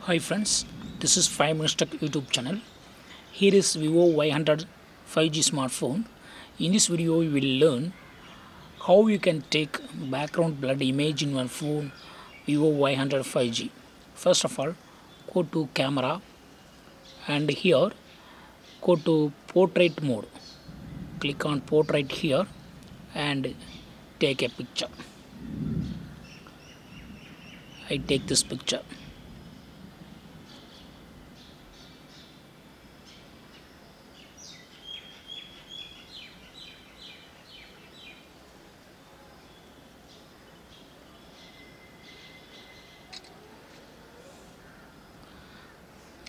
Hi friends, this is 5 Minutes Tech YouTube channel. Here is Vivo Y100 5G smartphone. In this video, you will learn how you can take background blurred image in your phone Vivo Y100 5G. First of all, go to camera and here go to portrait mode. Click on portrait here and take a picture. I take this picture.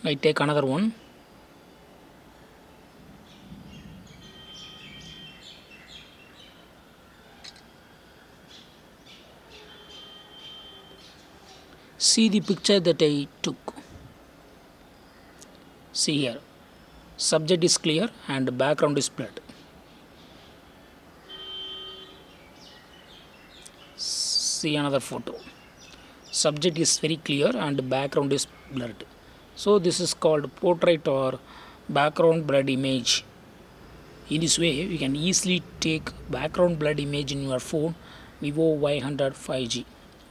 I take another one. See the picture that I took. See here. Subject is clear and background is blurred. See another photo. Subject is very clear and background is blurred. So this is called portrait or background blurred image. In this way, you can easily take background blurred image in your phone Vivo Y100 5G.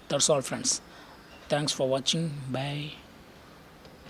That's all friends. Thanks for watching. Bye.